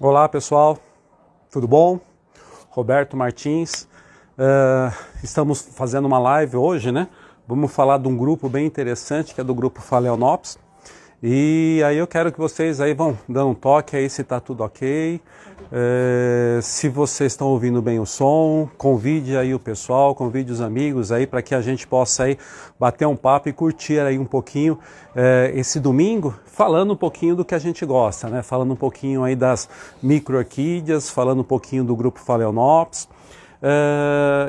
Olá pessoal, tudo bom? Roberto Martins, estamos fazendo uma live hoje, né? Vamos falar de um grupo bem interessante que é do grupo Phalaenopsis. E aí eu quero que vocês aí vão dando um toque aí se está tudo ok, se vocês estão ouvindo bem o som, convide aí o pessoal, convide os amigos aí para que a gente possa aí bater um papo e curtir aí um pouquinho esse domingo, falando um pouquinho do que a gente gosta, né? Falando um pouquinho aí das micro-orquídeas, falando um pouquinho do grupo Phalaenopsis.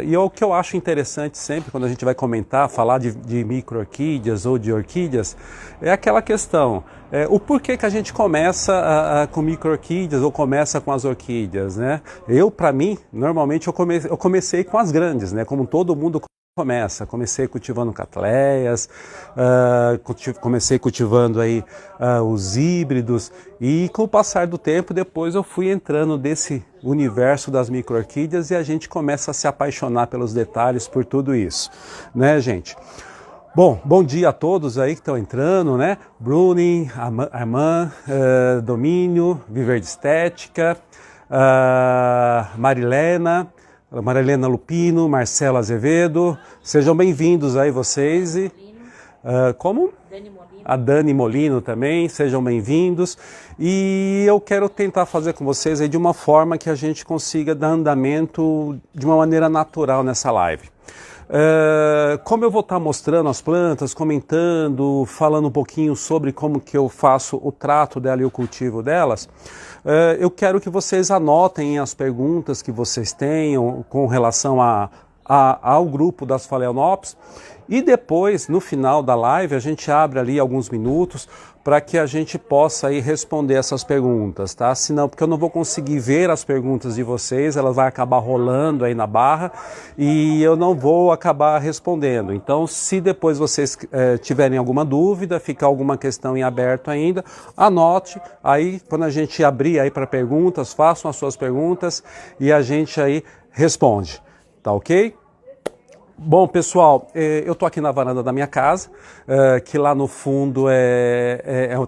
E o que eu acho interessante sempre quando a gente vai comentar, falar de micro-orquídeas ou de orquídeas, é aquela questão, o porquê que a gente começa com micro-orquídeas ou começa com as orquídeas, né? Para mim, normalmente eu comecei com as grandes, né? Como todo mundo comecei cultivando catleias, comecei cultivando aí os híbridos e com o passar do tempo depois eu fui entrando desse universo das micro-orquídeas e a gente começa a se apaixonar pelos detalhes, por tudo isso, né, gente? Bom dia a todos aí que estão entrando, né? Bruning, Armand, Domínio, Viverde Estética, Marilena Lupino, Marcelo Azevedo, sejam bem-vindos aí vocês. Como? Dani Molino. A Dani Molino também, sejam bem-vindos. E eu quero tentar fazer com vocês aí de uma forma que a gente consiga dar andamento de uma maneira natural nessa live. Como eu vou estar mostrando as plantas, comentando, falando um pouquinho sobre como que eu faço o trato dela e o cultivo delas, eu quero que vocês anotem as perguntas que vocês tenham com relação ao grupo das Phalaenopsis e depois, no final da live, a gente abre ali alguns minutos para que a gente possa aí responder essas perguntas, tá? Senão, porque eu não vou conseguir ver as perguntas de vocês, elas vão acabar rolando aí na barra e eu não vou acabar respondendo. Então, se depois vocês tiverem alguma dúvida, ficar alguma questão em aberto ainda, anote, aí quando a gente abrir aí para perguntas, façam as suas perguntas e a gente aí responde, tá ok? Bom, pessoal, eu estou aqui na varanda da minha casa, que lá no fundo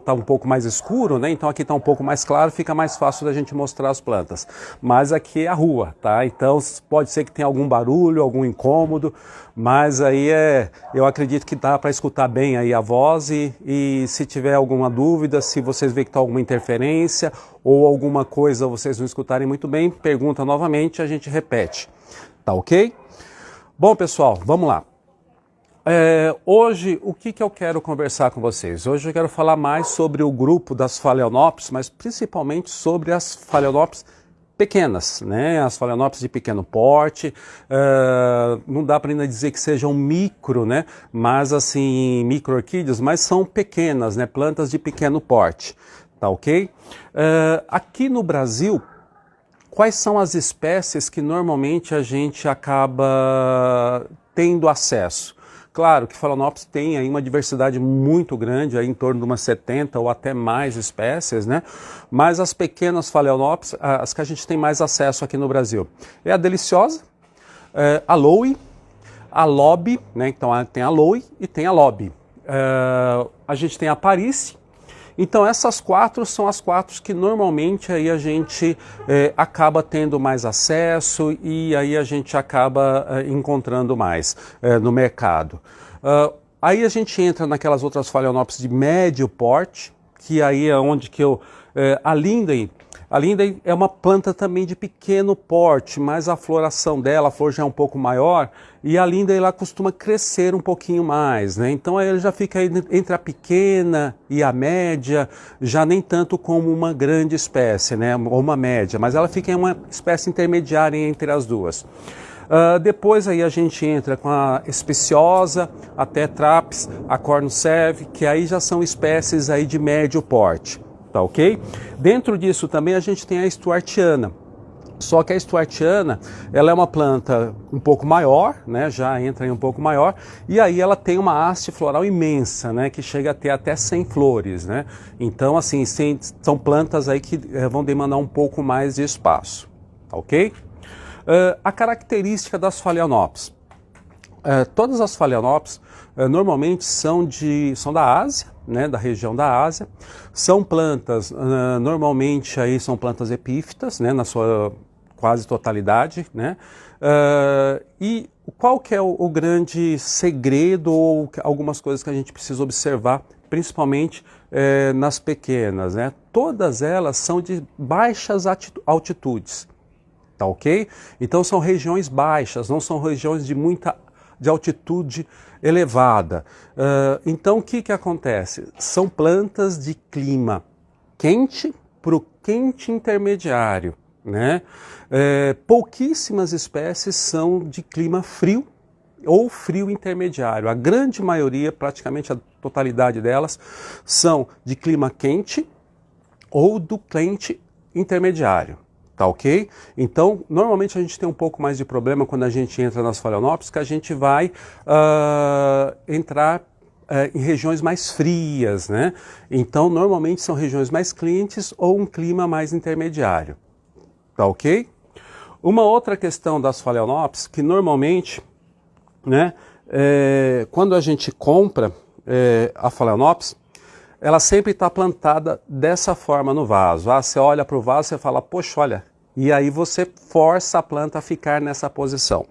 tá um pouco mais escuro, né? Então aqui está um pouco mais claro, fica mais fácil da gente mostrar as plantas. Mas aqui é a rua, tá? Então pode ser que tenha algum barulho, algum incômodo, mas aí eu acredito que dá para escutar bem aí a voz e se tiver alguma dúvida, se vocês verem que está alguma interferência ou alguma coisa vocês não escutarem muito bem, pergunta novamente, a gente repete, tá ok? Bom, pessoal, vamos lá. Hoje, o que eu quero conversar com vocês? Hoje eu quero falar mais sobre o grupo das Phalaenopsis, mas principalmente sobre as Phalaenopsis pequenas, né? As Phalaenopsis de pequeno porte. Não dá para ainda dizer que sejam micro, né? Mas assim, micro-orquídeas, mas são pequenas, né? Plantas de pequeno porte, tá ok? Aqui no Brasil, quais são as espécies que normalmente a gente acaba tendo acesso? Claro que Phalaenopsis tem aí uma diversidade muito grande, aí em torno de umas 70 ou até mais espécies, né? Mas as pequenas Phalaenopsis, as que a gente tem mais acesso aqui no Brasil, é a Deliciosa, a Aloe, a Lobby, né? Então tem a Aloe e tem a Lobby. A gente tem a Paris. Então essas quatro são as quatro que normalmente aí a gente acaba tendo mais acesso e aí a gente acaba encontrando mais no mercado. Aí a gente entra naquelas outras Phalaenopsis de médio porte, que aí é onde que a Linden é uma planta também de pequeno porte, mas a floração dela, a flor já é um pouco maior, e a Linden ela costuma crescer um pouquinho mais, né? Então aí ele já fica entre a pequena e a média, já nem tanto como uma grande espécie, né? Ou uma média, mas ela fica em uma espécie intermediária entre as duas. Depois aí a gente entra com a Speciosa, a Tetraps, a Cornuceve, que aí já são espécies aí de médio porte. Tá ok? Dentro disso também a gente tem a Stuartiana. Só que a Stuartiana, ela é uma planta um pouco maior, né? Já entra em um pouco maior, e aí ela tem uma haste floral imensa, né? Que chega a ter até 100 flores, né? Então, assim, são plantas aí que vão demandar um pouco mais de espaço, tá ok? A característica das Phalaenopsis. Todas as Phalaenopsis normalmente são da Ásia, né, da região da Ásia. São plantas, normalmente aí são plantas epífitas, né, na sua quase totalidade, né? E qual que é o grande segredo ou algumas coisas que a gente precisa observar, principalmente nas pequenas, né? Todas elas são de baixas altitudes, tá ok? Então são regiões baixas, não são regiões de altitude elevada. Então o que acontece? São plantas de clima quente para o quente intermediário, né? Pouquíssimas espécies são de clima frio ou frio intermediário. A grande maioria, praticamente a totalidade delas, são de clima quente ou do quente intermediário. Tá ok? Então, normalmente a gente tem um pouco mais de problema quando a gente entra nas Phalaenopsis, que a gente vai entrar em regiões mais frias, né? Então, normalmente são regiões mais quentes ou um clima mais intermediário. Tá ok? Uma outra questão das Phalaenopsis, que normalmente, né, quando a gente compra a Phalaenopsis, ela sempre está plantada dessa forma no vaso. Você olha para o vaso e fala, poxa, olha, e aí você força a planta a ficar nessa posição.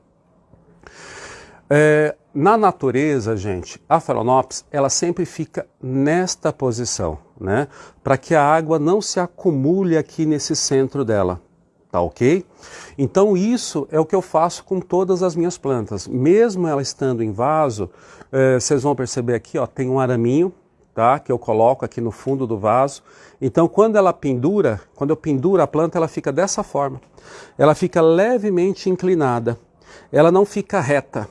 Na natureza, gente, a Phalaenopsis, ela sempre fica nesta posição, né? Para que a água não se acumule aqui nesse centro dela, tá ok? Então isso é o que eu faço com todas as minhas plantas. Mesmo ela estando em vaso, vocês vão perceber aqui, ó, tem um araminho, tá? Que eu coloco aqui no fundo do vaso. Então quando eu penduro a planta, ela fica dessa forma. Ela fica levemente inclinada. Ela não fica reta.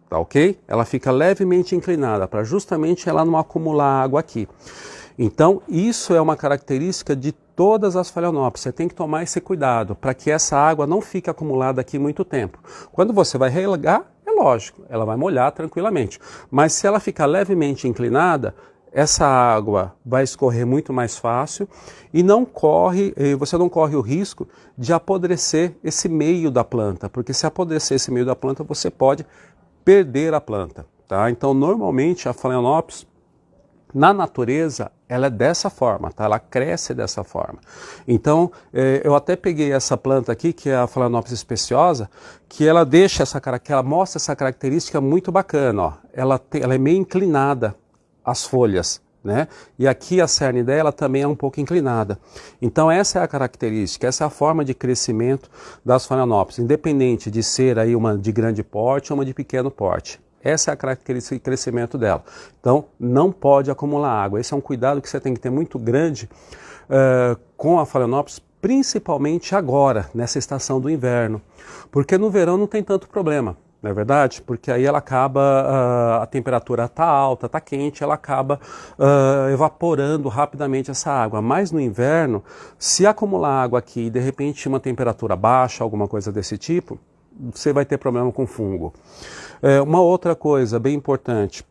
Tá ok? Ela fica levemente inclinada para justamente ela não acumular água aqui. Então, isso é uma característica de todas as Phalaenopsis. Você tem que tomar esse cuidado para que essa água não fique acumulada aqui muito tempo. Quando você vai regar, é lógico, ela vai molhar tranquilamente. Mas se ela ficar levemente inclinada, essa água vai escorrer muito mais fácil e você não corre o risco de apodrecer esse meio da planta, porque se apodrecer esse meio da planta, você pode perder a planta, tá? Então, normalmente a Phalaenopsis, na natureza, ela é dessa forma, tá? Ela cresce dessa forma. Então, eu até peguei essa planta aqui, que é a Phalaenopsis speciosa, que ela mostra essa característica muito bacana, ó. Ela é meio inclinada, as folhas, né? E aqui a cerne dela também é um pouco inclinada. Então essa é a característica, essa é a forma de crescimento das Phalaenopsis, independente de ser aí uma de grande porte ou uma de pequeno porte. Essa é a característica de crescimento dela. Então não pode acumular água. Esse é um cuidado que você tem que ter muito grande com a Phalaenopsis, principalmente agora, nessa estação do inverno. Porque no verão não tem tanto problema. Não é verdade? Porque aí ela acaba, a temperatura está alta, está quente, ela acaba evaporando rapidamente essa água. Mas no inverno, se acumular água aqui e de repente uma temperatura baixa, alguma coisa desse tipo, você vai ter problema com fungo. Uma outra coisa bem importante,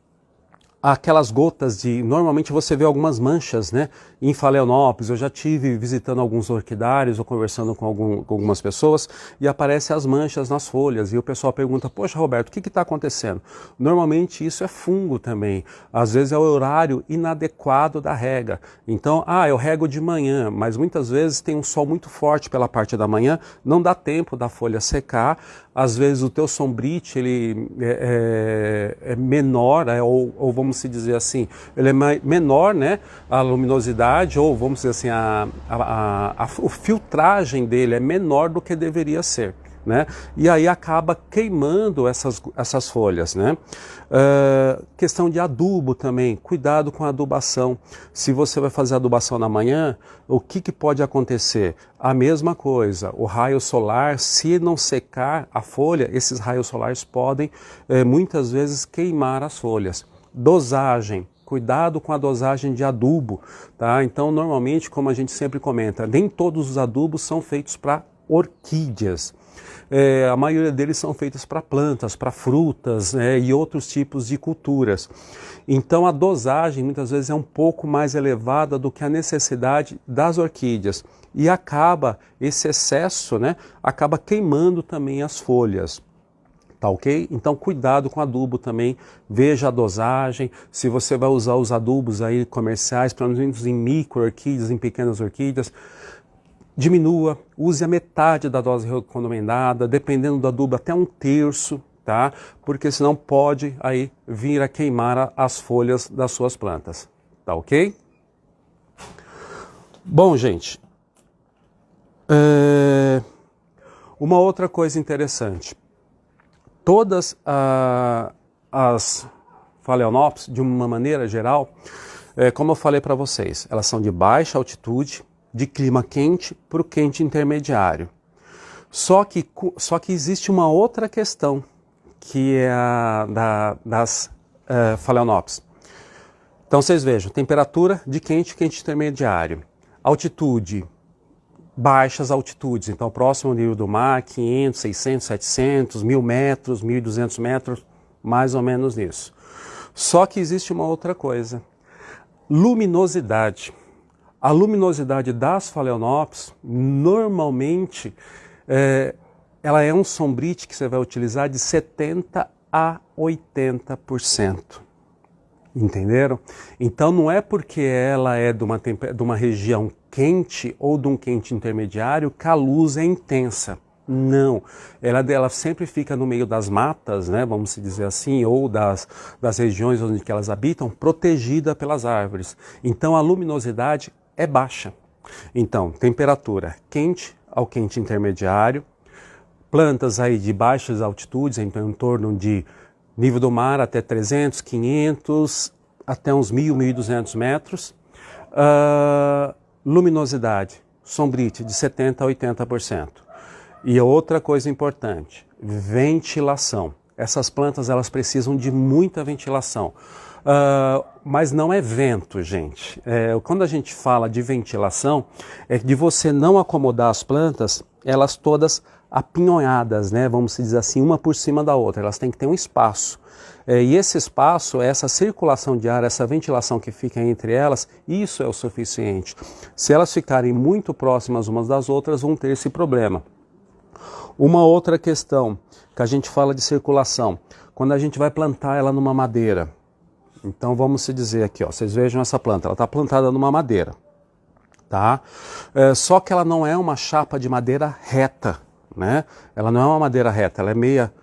aquelas gotas normalmente você vê algumas manchas, né, em Phalaenopsis. Eu já tive visitando alguns orquidários ou conversando com algumas pessoas e aparecem as manchas nas folhas e o pessoal pergunta, poxa Roberto, o que está acontecendo? Normalmente isso é fungo também, às vezes é o horário inadequado da rega. Então, eu rego de manhã, mas muitas vezes tem um sol muito forte pela parte da manhã, não dá tempo da folha secar, às vezes o teu sombrite ele é menor, ou vamos dizer assim, ele é menor, né, a luminosidade, ou vamos dizer assim, a filtragem dele é menor do que deveria ser, né? E aí acaba queimando essas folhas, né? Questão de adubo também, cuidado com a adubação. Se você vai fazer adubação na manhã, o que pode acontecer? A mesma coisa, o raio solar, se não secar a folha, esses raios solares podem muitas vezes queimar as folhas. Dosagem, cuidado com a dosagem de adubo, tá? Então, normalmente, como a gente sempre comenta, nem todos os adubos são feitos para orquídeas. A maioria deles são feitos para plantas, para frutas, e outros tipos de culturas. Então a dosagem muitas vezes é um pouco mais elevada do que a necessidade das orquídeas. E esse excesso, né, acaba queimando também as folhas. Tá ok? Então cuidado com adubo também, veja a dosagem, se você vai usar os adubos aí comerciais, pelo menos em micro orquídeas, em pequenas orquídeas, diminua, use a metade da dose recomendada, dependendo do adubo até 1/3, tá? Porque senão pode aí vir a queimar as folhas das suas plantas, tá ok? Bom, gente, uma outra coisa interessante. Todas as Phalaenopsis, de uma maneira geral, como eu falei para vocês, elas são de baixa altitude, de clima quente para o quente intermediário. Só que existe uma outra questão, que é a das Phalaenopsis. Então vocês vejam, temperatura de quente, quente intermediário, altitude, baixas altitudes, então próximo ao nível do mar, 500, 600, 700, 1000 metros, 1200 metros, mais ou menos nisso. Só que existe uma outra coisa, luminosidade. A luminosidade das Phalaenopsis, normalmente, ela é um sombrite que você vai utilizar de 70% a 80%. Entenderam? Então não é porque ela é de uma região quente ou de um quente intermediário que a luz é intensa. Não, ela sempre fica no meio das matas, né, vamos dizer assim, ou das regiões onde elas habitam, protegida pelas árvores. Então a luminosidade é baixa. Então, temperatura quente ao quente intermediário, plantas aí de baixas altitudes, em torno de nível do mar até 300, 500, até uns 1000, 1200 metros. Luminosidade, sombrite, de 70% a 80%. E outra coisa importante, ventilação. Essas plantas elas precisam de muita ventilação. Mas não é vento, gente. Quando a gente fala de ventilação, é de você não acomodar as plantas, elas todas apinhonhadas, né? Vamos dizer assim, uma por cima da outra. Elas têm que ter um espaço. E esse espaço, essa circulação de ar, essa ventilação que fica entre elas, isso é o suficiente. Se elas ficarem muito próximas umas das outras, vão ter esse problema. Uma outra questão que a gente fala de circulação, quando a gente vai plantar ela numa madeira. Então vamos se dizer aqui, ó, vocês vejam essa planta, ela está plantada numa madeira, tá? Só que ela não é uma chapa de madeira reta, né? Ela não é uma madeira reta, ela é meia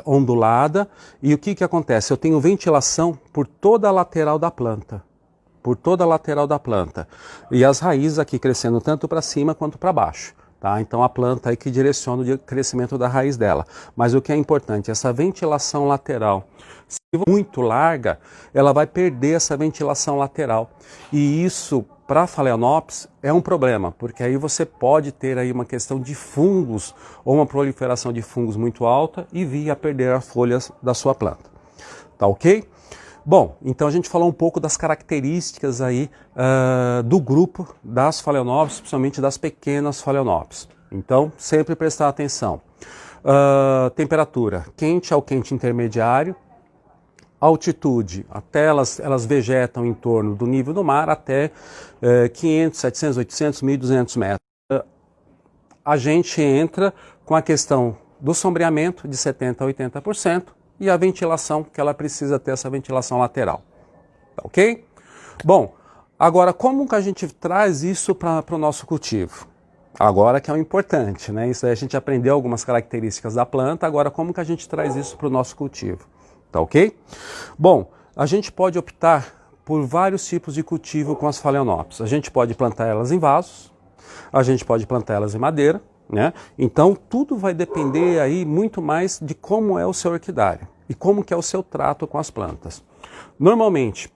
ondulada. E o que acontece? Eu tenho ventilação por toda a lateral da planta. Por toda a lateral da planta. E as raízes aqui crescendo tanto para cima quanto para baixo. Tá? Então a planta aí que direciona o crescimento da raiz dela. Mas o que é importante, essa ventilação lateral, se for muito larga, ela vai perder essa ventilação lateral. E isso, para a Phalaenopsis, é um problema, porque aí você pode ter aí uma questão de fungos, ou uma proliferação de fungos muito alta e vir a perder as folhas da sua planta. Tá ok? Bom, então a gente falou um pouco das características aí do grupo das Phalaenopsis, principalmente das pequenas Phalaenopsis. Então, sempre prestar atenção. Temperatura, quente ao quente intermediário. Altitude, até elas vegetam em torno do nível do mar até 500, 700, 800, 1200 metros. A gente entra com a questão do sombreamento de 70% a 80%. E a ventilação, que ela precisa ter essa ventilação lateral. Tá ok? Bom, agora como que a gente traz isso para o nosso cultivo? Agora que é o importante, né? Isso aí a gente aprendeu algumas características da planta, agora como que a gente traz isso para o nosso cultivo? Tá ok? Bom, a gente pode optar por vários tipos de cultivo com as Phalaenopsis. A gente pode plantar elas em vasos, a gente pode plantar elas em madeira, né? Então tudo vai depender aí muito mais de como é o seu orquidário e como que é o seu trato com as plantas. Normalmente,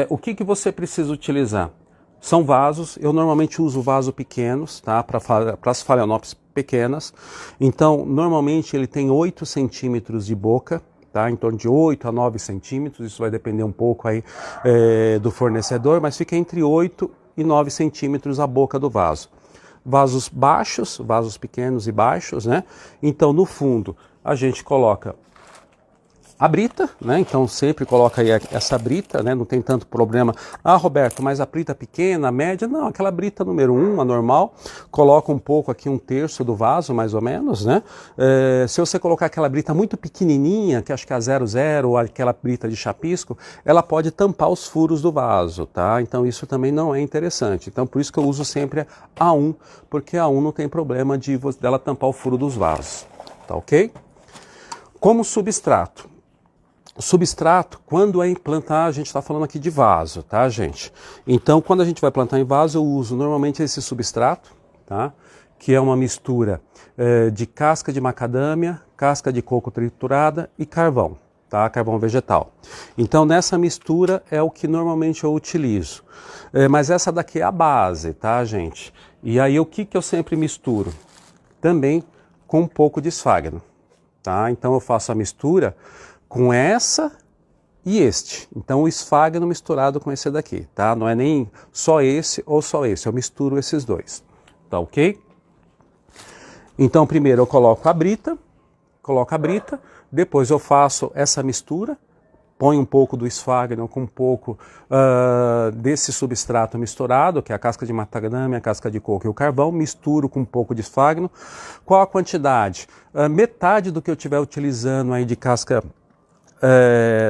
o que você precisa utilizar? São vasos, eu normalmente uso vasos pequenos, tá? Para as Phalaenopsis pequenas. Então, normalmente ele tem 8 centímetros de boca, tá? Em torno de 8 a 9 centímetros, isso vai depender um pouco aí do fornecedor, mas fica entre 8 e 9 centímetros a boca do vaso. Vasos baixos, vasos pequenos e baixos, né? Então, no fundo, a gente coloca a brita, né? Então sempre coloca aí essa brita, né? Não tem tanto problema. Ah, Roberto, mas a brita pequena, a média? Não, aquela brita número 1, a normal. Coloca um pouco aqui, 1/3 do vaso, mais ou menos, né? Se você colocar aquela brita muito pequenininha, que acho que é a 00 ou aquela brita de chapisco, ela pode tampar os furos do vaso, tá? Então isso também não é interessante. Então por isso que eu uso sempre a 1, porque a 1 não tem problema dela tampar o furo dos vasos, tá ok? Como substrato. O substrato, quando é em plantar, a gente está falando aqui de vaso, tá, gente? Então, quando a gente vai plantar em vaso, eu uso normalmente esse substrato, tá? Que é uma mistura de casca de macadâmia, casca de coco triturada e carvão, tá? Carvão vegetal. Então, nessa mistura é o que normalmente eu utilizo. Mas essa daqui é a base, tá, gente? E aí, o que eu sempre misturo? Também com um pouco de esfagno, tá? Então, eu faço a mistura com essa e este. Então o esfagno misturado com esse daqui, tá? Não é nem só esse ou só esse, eu misturo esses dois, tá ok? Então primeiro eu coloco a brita, depois eu faço essa mistura, ponho um pouco do esfagno com um pouco desse substrato misturado, que é a casca de macadâmia, a casca de coco e o carvão, misturo com um pouco de esfagno. Qual a quantidade? Metade do que eu estiver utilizando aí de casca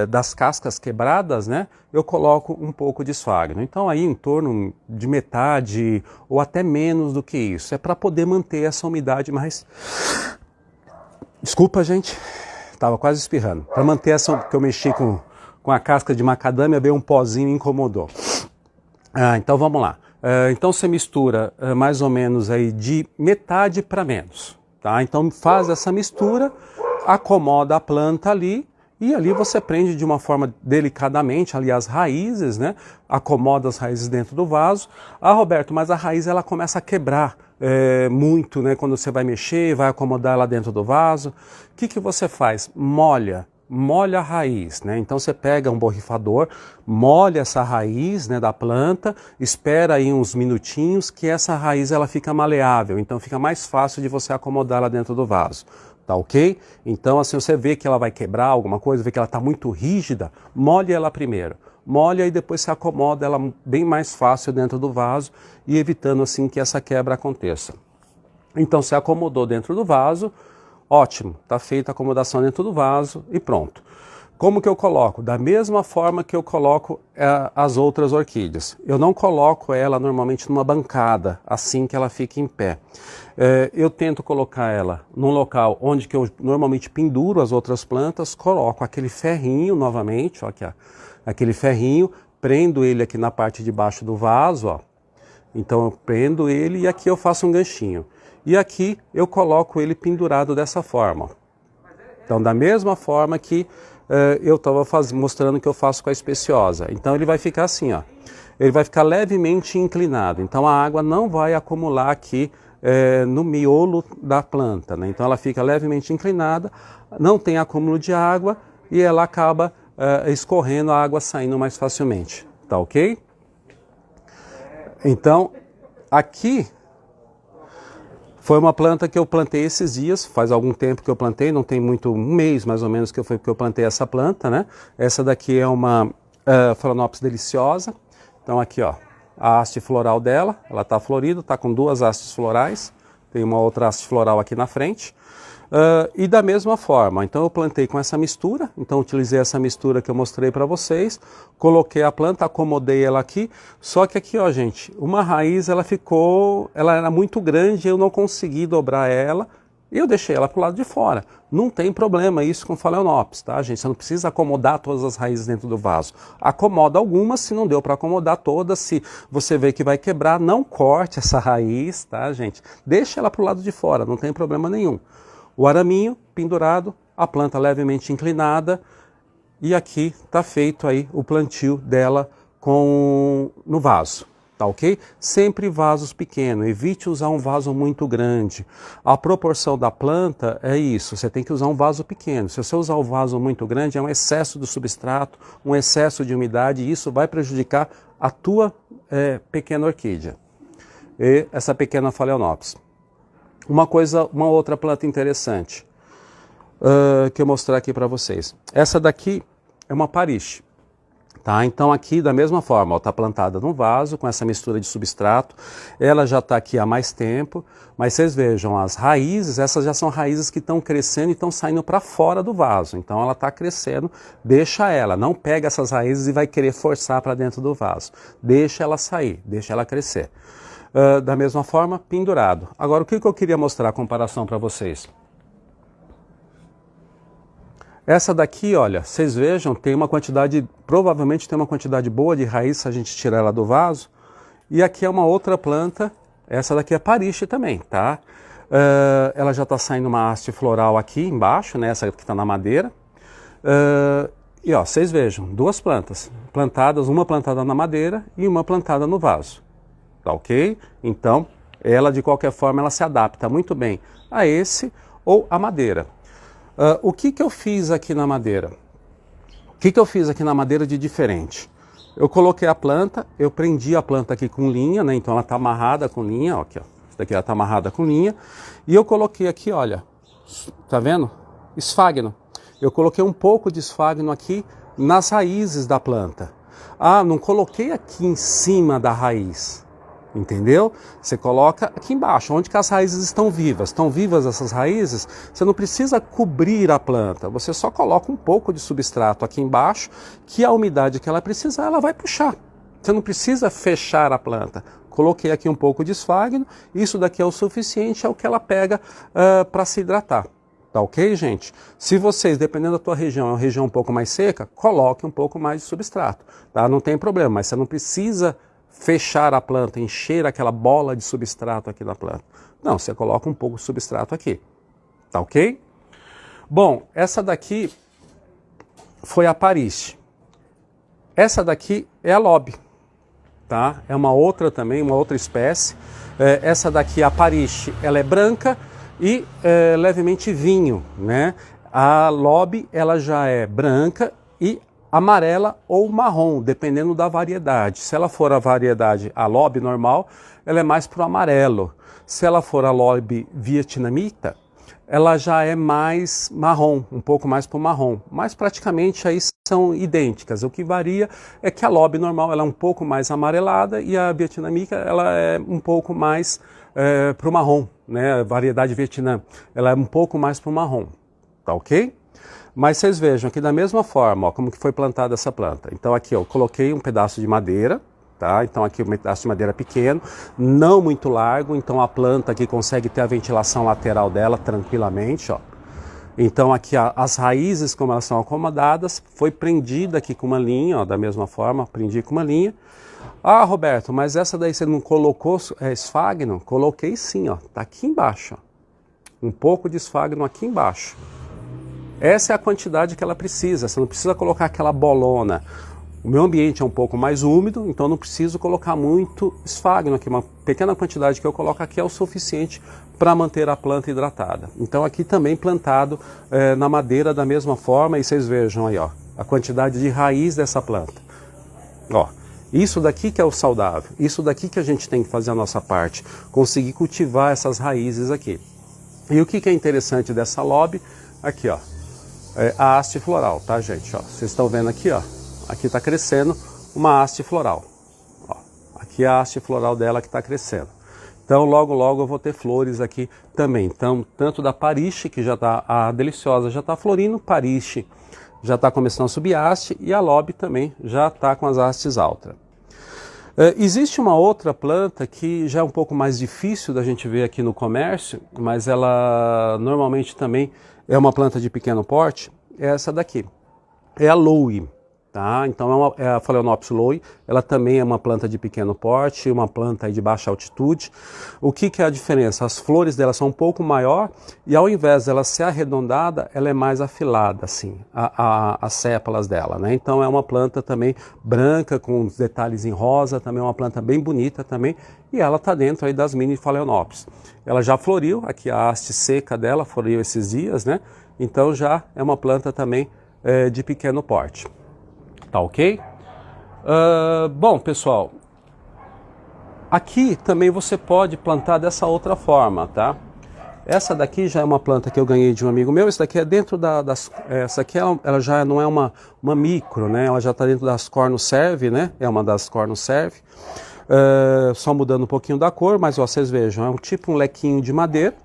das cascas quebradas, né, eu coloco um pouco de esfagno. Então aí em torno de metade ou até menos do que isso. É para poder manter essa umidade mais... Desculpa, gente, estava quase espirrando. Para manter essa, que eu mexi com a casca de macadâmia, veio um pozinho e incomodou. Então vamos lá. Então você mistura mais ou menos aí de metade para menos, tá? Então faz essa mistura, acomoda a planta ali, e ali você prende de uma forma delicadamente, ali as raízes, né? Acomoda as raízes dentro do vaso. Ah, Roberto, mas a raiz ela começa a quebrar muito, né? Quando você vai mexer, vai acomodar ela dentro do vaso. O que você faz? Molha a raiz, né? Então você pega um borrifador, molha essa raiz, né, da planta, espera aí uns minutinhos que essa raiz ela fica maleável, então fica mais fácil de você acomodá-la dentro do vaso. Tá ok? Então assim, você vê que ela vai quebrar alguma coisa, vê que ela está muito rígida, molhe ela primeiro. Molha e depois se acomoda ela bem mais fácil dentro do vaso e evitando assim que essa quebra aconteça. Então se acomodou dentro do vaso, ótimo, está feita a acomodação dentro do vaso e pronto. Como que eu coloco? Da mesma forma que eu coloco as outras orquídeas. Eu não coloco ela normalmente numa bancada, assim que ela fica em pé. Eu tento colocar ela num local onde que eu normalmente penduro as outras plantas, coloco aquele ferrinho novamente, ó, aqui, ó, aquele ferrinho, prendo ele aqui na parte de baixo do vaso, ó. Então eu prendo ele e aqui eu faço um ganchinho. E aqui eu coloco ele pendurado dessa forma. Então da mesma forma que eu estava mostrando que eu faço com a especiosa. Então ele vai ficar assim, ó. Ele vai ficar levemente inclinado. Então a água não vai acumular aqui no miolo da planta, né? Então ela fica levemente inclinada, não tem acúmulo de água e ela acaba escorrendo, a água saindo mais facilmente. Tá ok? Então aqui foi uma planta que eu plantei esses dias, faz algum tempo que eu plantei, não tem muito, um mês mais ou menos que eu plantei essa planta, né? Essa daqui é uma Phalaenopsis deliciosa. Então aqui, ó, a haste floral dela, ela está florida, está com 2 hastes florais, tem uma outra haste floral aqui na frente. E da mesma forma, então eu plantei com essa mistura, então utilizei essa mistura que eu mostrei para vocês, coloquei a planta, acomodei ela aqui, só que aqui, ó, gente, uma raiz ela era muito grande, eu não consegui dobrar ela, e eu deixei ela para o lado de fora. Não tem problema isso com Phalaenopsis, tá, gente? Você não precisa acomodar todas as raízes dentro do vaso. Acomoda algumas, se não deu para acomodar todas, se você vê que vai quebrar, não corte essa raiz, tá, gente? Deixa ela para o lado de fora, não tem problema nenhum. O araminho pendurado, a planta levemente inclinada e aqui está feito aí o plantio dela no vaso, tá ok? Sempre vasos pequenos, evite usar um vaso muito grande. A proporção da planta é isso, você tem que usar um vaso pequeno. Se você usar um vaso muito grande, é um excesso do substrato, um excesso de umidade e isso vai prejudicar a tua pequena orquídea. E essa pequena Phalaenopsis. Uma outra planta interessante. que eu mostrar aqui para vocês. Essa daqui é uma pariche. Tá? Então aqui da mesma forma, está plantada num vaso com essa mistura de substrato, ela já está aqui há mais tempo, mas vocês vejam as raízes, essas já são raízes que estão crescendo e estão saindo para fora do vaso, então ela está crescendo, deixa ela, não pega essas raízes e vai querer forçar para dentro do vaso, deixa ela sair, deixa ela crescer. Da mesma forma, pendurado. Agora o que eu queria mostrar a comparação para vocês? Essa daqui, olha, vocês vejam, tem uma quantidade, provavelmente tem uma quantidade boa de raiz se a gente tirar ela do vaso. E aqui é uma outra planta, essa daqui é pariche também, tá? Ela já está saindo uma haste floral aqui embaixo, né? Essa que está na madeira. E ó, vocês vejam, duas plantas plantadas, uma plantada na madeira e uma plantada no vaso. Tá ok? Então, ela de qualquer forma, ela se adapta muito bem a esse ou a madeira. O que eu fiz aqui na madeira? O que eu fiz aqui na madeira de diferente? Eu coloquei a planta, eu prendi a planta aqui com linha, né? Então ela está amarrada com linha, ó, aqui, ó. Essa daqui ela está amarrada com linha. E eu coloquei aqui, olha, tá vendo? Esfagno. Eu coloquei um pouco de esfagno aqui nas raízes da planta. Ah, não coloquei aqui em cima da raiz. Entendeu? Você coloca aqui embaixo, onde que as raízes estão vivas. Estão vivas essas raízes, você não precisa cobrir a planta, você só coloca um pouco de substrato aqui embaixo, que a umidade que ela precisar, ela vai puxar. Você não precisa fechar a planta. Coloquei aqui um pouco de esfagno, isso daqui é o suficiente, é o que ela pega para se hidratar. Tá ok, gente? Se vocês, dependendo da tua região, é uma região um pouco mais seca, coloque um pouco mais de substrato, tá? Não tem problema, mas você não precisa fechar a planta, encher aquela bola de substrato aqui na planta. Não, você coloca um pouco de substrato aqui. Tá ok? Bom, essa daqui foi a pariche. Essa daqui é a lobe, tá? É uma outra também, uma outra espécie. Essa daqui, a pariche, ela é branca e levemente vinho, né? A lobe, ela já é branca e amarela ou marrom, dependendo da variedade. Se ela for a variedade, a lobe normal, ela é mais para o amarelo. Se ela for a lobe vietnamita, ela já é mais marrom, um pouco mais para o marrom. Mas praticamente aí são idênticas. O que varia é que a lobe normal ela é um pouco mais amarelada e a vietnamita ela é um pouco mais para o marrom, né? A variedade Vietnã, ela é um pouco mais para o marrom. Tá ok? Mas vocês vejam aqui da mesma forma, ó, como que foi plantada essa planta. Então aqui eu coloquei um pedaço de madeira, tá? Então aqui um pedaço de madeira pequeno, não muito largo, então a planta aqui consegue ter a ventilação lateral dela tranquilamente, ó. Então aqui as raízes, como elas são acomodadas, foi prendida aqui com uma linha, ó, da mesma forma, prendi com uma linha. Ah, Roberto, mas essa daí você não colocou esfagno? Coloquei sim, ó, tá aqui embaixo, ó. Um pouco de esfagno aqui embaixo. Essa é a quantidade que ela precisa, você não precisa colocar aquela bolona. O meu ambiente é um pouco mais úmido, então não preciso colocar muito esfagno aqui. Uma pequena quantidade que eu coloco aqui é o suficiente para manter a planta hidratada. Então aqui também plantado na madeira da mesma forma, e vocês vejam aí, ó, a quantidade de raiz dessa planta. Ó, isso daqui que é o saudável, isso daqui que a gente tem que fazer a nossa parte, conseguir cultivar essas raízes aqui. E o que é interessante dessa lobe? Aqui, ó. A haste floral, tá, gente? Ó, vocês estão vendo aqui, ó. Aqui está crescendo uma haste floral. Ó, aqui é a haste floral dela que está crescendo. Então, logo, logo eu vou ter flores aqui também. Então, tanto da pariche, que já está, a deliciosa já está florindo, pariche já está começando a subir haste, e a lobe também já está com as hastes altas. Existe uma outra planta que já é um pouco mais difícil da gente ver aqui no comércio, mas ela normalmente também é uma planta de pequeno porte, é essa daqui, é a Lowe, tá? Então é a Phalaenopsis lowe, ela também é uma planta de pequeno porte, uma planta aí de baixa altitude. O que é a diferença? As flores dela são um pouco maior e ao invés dela ser arredondada, ela é mais afilada, assim, as sépalas dela, né? Então é uma planta também branca, com os detalhes em rosa, também é uma planta bem bonita também, e ela está dentro aí das mini Phalaenopsis. Ela já floriu, aqui a haste seca dela floriu esses dias, né? Então já é uma planta também de pequeno porte. Tá ok? Bom, pessoal, aqui também você pode plantar dessa outra forma, tá? Essa daqui já é uma planta que eu ganhei de um amigo meu. Essa daqui é dentro essa aqui ela já não é uma micro, né? Ela já está dentro das Cornuserve, né? É uma das Cornuserve. Só mudando um pouquinho da cor, mas ó, vocês vejam, é um lequinho de madeira,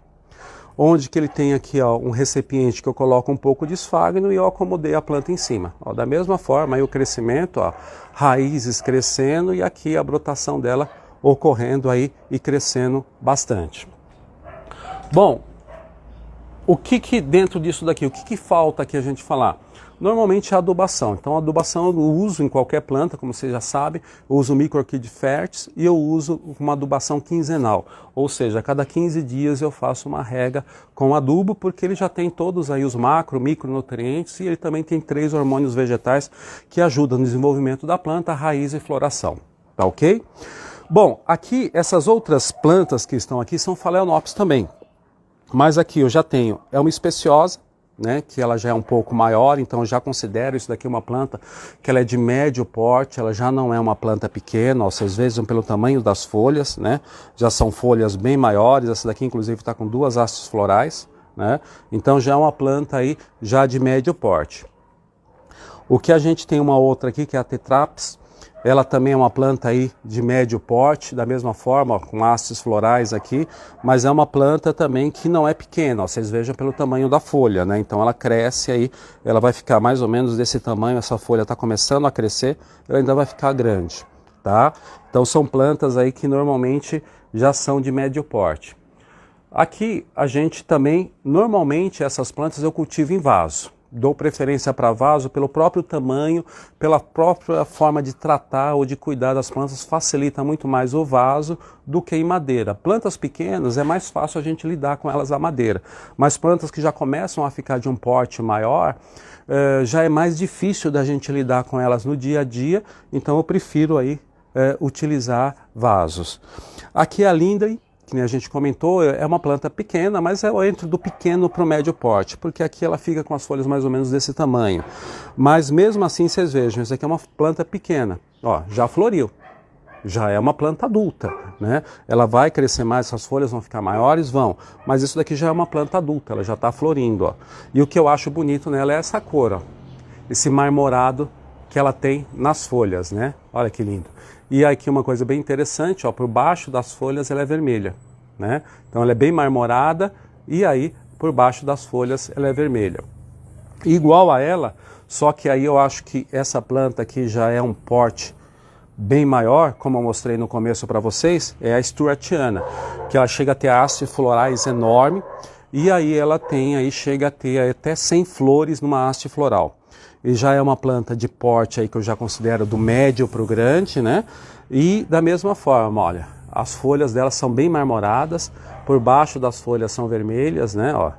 onde que ele tem aqui ó, um recipiente que eu coloco um pouco de esfagno e eu acomodei a planta em cima. Ó, da mesma forma, aí o crescimento, ó, raízes crescendo e aqui a brotação dela ocorrendo aí e crescendo bastante. Bom, o que dentro disso daqui, o que falta aqui a gente falar? Normalmente é a adubação. Então a adubação eu uso em qualquer planta, como vocês já sabem, eu uso micro-orquídea férteis e eu uso uma adubação quinzenal. Ou seja, a cada 15 dias eu faço uma rega com adubo, porque ele já tem todos aí os macro, micronutrientes e ele também tem 3 hormônios vegetais que ajudam no desenvolvimento da planta, raiz e floração. Tá ok? Bom, aqui essas outras plantas que estão aqui são Phalaenopsis também. Mas aqui eu já tenho, é uma especiosa, né, que ela já é um pouco maior, então eu já considero isso daqui uma planta que ela é de médio porte, ela já não é uma planta pequena, ó, vocês vejam pelo tamanho das folhas, né, já são folhas bem maiores, essa daqui inclusive está com 2 hastes florais, né, então já é uma planta aí já de médio porte. O que a gente tem uma outra aqui que é a Tetraps. Ela também é uma planta aí de médio porte, da mesma forma, ó, com hastes florais aqui, mas é uma planta também que não é pequena, ó, vocês vejam pelo tamanho da folha, né? Então ela cresce aí, ela vai ficar mais ou menos desse tamanho, essa folha está começando a crescer, ela ainda vai ficar grande, tá? Então são plantas aí que normalmente já são de médio porte. Aqui a gente também, normalmente essas plantas eu cultivo em vaso. Dou preferência para vaso pelo próprio tamanho, pela própria forma de tratar ou de cuidar das plantas, facilita muito mais o vaso do que em madeira. Plantas pequenas é mais fácil a gente lidar com elas à madeira, mas plantas que já começam a ficar de um porte maior, já é mais difícil da gente lidar com elas no dia a dia, então eu prefiro aí utilizar vasos. Aqui a Lindley, que nem a gente comentou, é uma planta pequena, mas eu entro do pequeno para o médio porte, porque aqui ela fica com as folhas mais ou menos desse tamanho. Mas mesmo assim, vocês vejam, isso aqui é uma planta pequena, ó, já floriu, já é uma planta adulta, né? Ela vai crescer mais, essas folhas vão ficar maiores, vão, mas isso daqui já é uma planta adulta, ela já está florindo, ó. E o que eu acho bonito nela é essa cor, ó, esse marmorado que ela tem nas folhas, né? Olha que lindo. E aqui uma coisa bem interessante, ó, por baixo das folhas ela é vermelha, né? Então ela é bem marmorada e aí por baixo das folhas ela é vermelha. Igual a ela, só que aí eu acho que essa planta aqui já é um porte bem maior, como eu mostrei no começo para vocês, é a Stuartiana, que ela chega a ter hastes florais enorme e aí ela tem aí chega a ter até 100 flores numa haste floral. E já é uma planta de porte aí que eu já considero do médio para o grande, né? E da mesma forma, olha, as folhas delas são bem marmoradas, por baixo das folhas são vermelhas, né? Ó.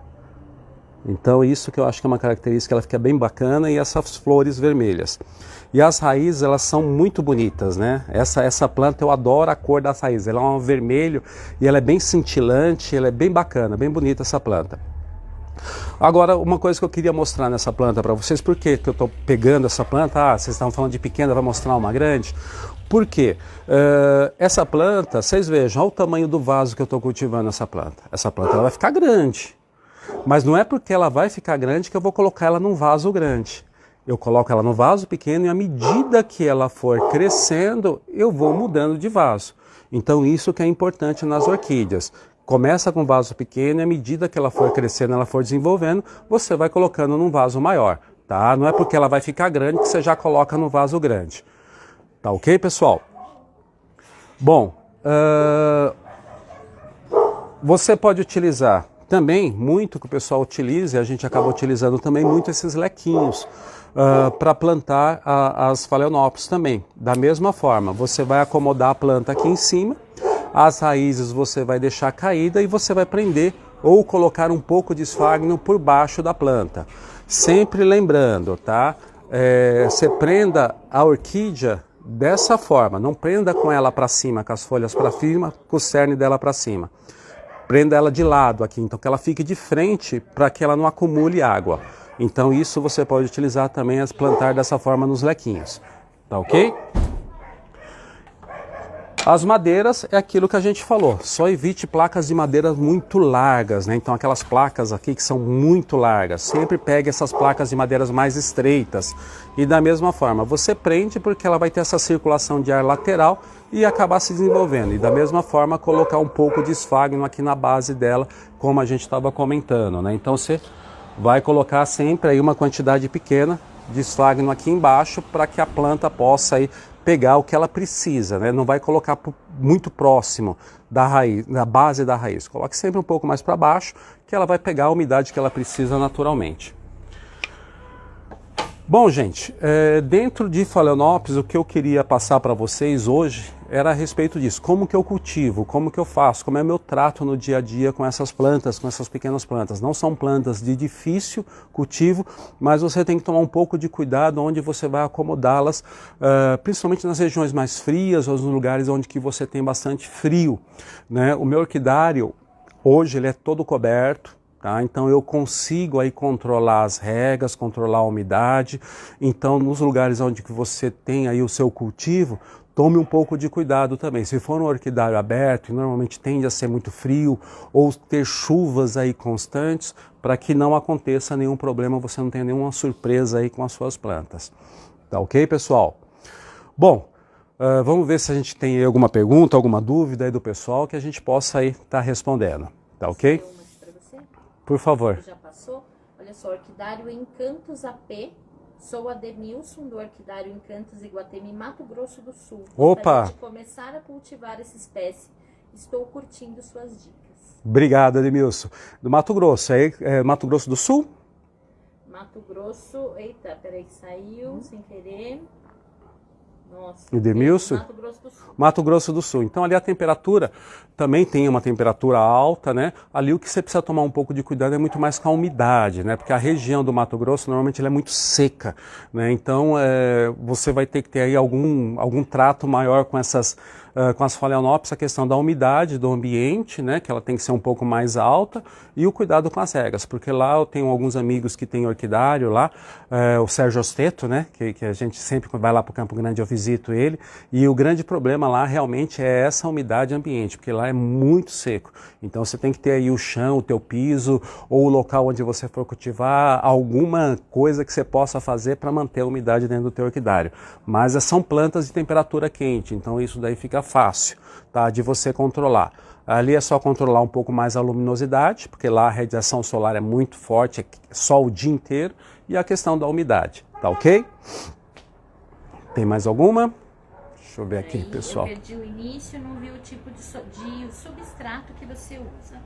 Então isso que eu acho que é uma característica, ela fica bem bacana, e essas flores vermelhas. E as raízes, elas são muito bonitas, né? Essa planta eu adoro a cor das raízes, ela é um vermelho e ela é bem cintilante, ela é bem bacana, bem bonita essa planta. Agora, uma coisa que eu queria mostrar nessa planta para vocês, por que eu estou pegando essa planta? Ah, vocês estavam falando de pequena, vai mostrar uma grande? Por quê? Essa planta, vocês vejam, olha o tamanho do vaso que eu estou cultivando essa planta. Essa planta ela vai ficar grande, mas não é porque ela vai ficar grande que eu vou colocar ela num vaso grande. Eu coloco ela no vaso pequeno e à medida que ela for crescendo, eu vou mudando de vaso. Então isso que é importante nas orquídeas. Começa com vaso pequeno e à medida que ela for crescendo, ela for desenvolvendo, você vai colocando num vaso maior, tá? Não é porque ela vai ficar grande que você já coloca no vaso grande. Tá ok, pessoal? Bom, você pode utilizar também, muito que o pessoal utiliza, e a gente acaba utilizando também muito esses lequinhos para plantar as Phalaenopsis também. Da mesma forma, você vai acomodar a planta aqui em cima, as raízes você vai deixar caída e você vai prender ou colocar um pouco de esfagno por baixo da planta. Sempre lembrando, tá? Você prenda a orquídea dessa forma, não prenda com ela para cima, com as folhas para cima, com o cerne dela para cima. Prenda ela de lado aqui, então que ela fique de frente para que ela não acumule água. Então isso você pode utilizar também, plantar dessa forma nos lequinhos. Tá ok? As madeiras é aquilo que a gente falou, só evite placas de madeira muito largas, né? Então aquelas placas aqui que são muito largas, sempre pegue essas placas de madeiras mais estreitas. E da mesma forma, você prende porque ela vai ter essa circulação de ar lateral e acabar se desenvolvendo. E da mesma forma, colocar um pouco de esfagno aqui na base dela, como a gente estava comentando, né? Então você vai colocar sempre aí uma quantidade pequena de esfagno aqui embaixo para que a planta possa aí pegar o que ela precisa, né? Não vai colocar muito próximo da raiz, da base da raiz. Coloque sempre um pouco mais para baixo, que ela vai pegar a umidade que ela precisa naturalmente. Bom, gente, dentro de Phalaenopsis, o que eu queria passar para vocês hoje era a respeito disso. Como que eu cultivo, como que eu faço, como é o meu trato no dia a dia com essas plantas, com essas pequenas plantas. Não são plantas de difícil cultivo, mas você tem que tomar um pouco de cuidado onde você vai acomodá-las, principalmente nas regiões mais frias ou nos lugares onde que você tem bastante frio, né? O meu orquidário, hoje, ele é todo coberto. Tá? Então eu consigo aí controlar as regas, controlar a umidade. Então nos lugares onde que você tem aí o seu cultivo, tome um pouco de cuidado também. Se for um orquidário aberto, normalmente tende a ser muito frio ou ter chuvas aí constantes, para que não aconteça nenhum problema, você não tenha nenhuma surpresa aí com as suas plantas. Tá ok, pessoal? Bom, vamos ver se a gente tem aí alguma pergunta, alguma dúvida aí do pessoal que a gente possa aí estar respondendo. Tá ok? Por favor. Já passou? Olha só, Orquidário Encantos AP. Sou Ademilson do Orquidário Encantos Iguatemi, Mato Grosso do Sul. Opa! Gostaria de começar a cultivar essa espécie. Estou curtindo suas dicas. Obrigado, Ademilson. Do Mato Grosso, é Mato Grosso do Sul? Mato Grosso, eita, peraí que saiu sem querer. Nossa. Edemilson? Mato Grosso do Sul. Mato Grosso do Sul. Então ali a temperatura também tem uma temperatura alta, né? Ali o que você precisa tomar um pouco de cuidado é muito mais com a umidade, né? Porque a região do Mato Grosso normalmente ela é muito seca, né? Então você vai ter que ter aí algum trato maior com com as Phalaenopsis, a questão da umidade do ambiente, né? Que ela tem que ser um pouco mais alta, e o cuidado com as regas, porque lá eu tenho alguns amigos que têm orquidário lá, o Sérgio Osteto, né? Que a gente sempre vai lá para o Campo Grande eu visito ele, e o grande problema lá realmente é essa umidade ambiente, porque lá é muito seco. Então você tem que ter aí o chão, o teu piso, ou o local onde você for cultivar, alguma coisa que você possa fazer para manter a umidade dentro do teu orquidário. Mas são plantas de temperatura quente, então isso daí fica fácil, tá, de você controlar. Ali é só controlar um pouco mais a luminosidade, porque lá a radiação solar é muito forte, é sol o dia inteiro, e a questão da umidade, tá ok? Tem mais alguma? Deixa eu ver aqui, pessoal. Eu perdi o início, não vi o tipo de substrato que você usa.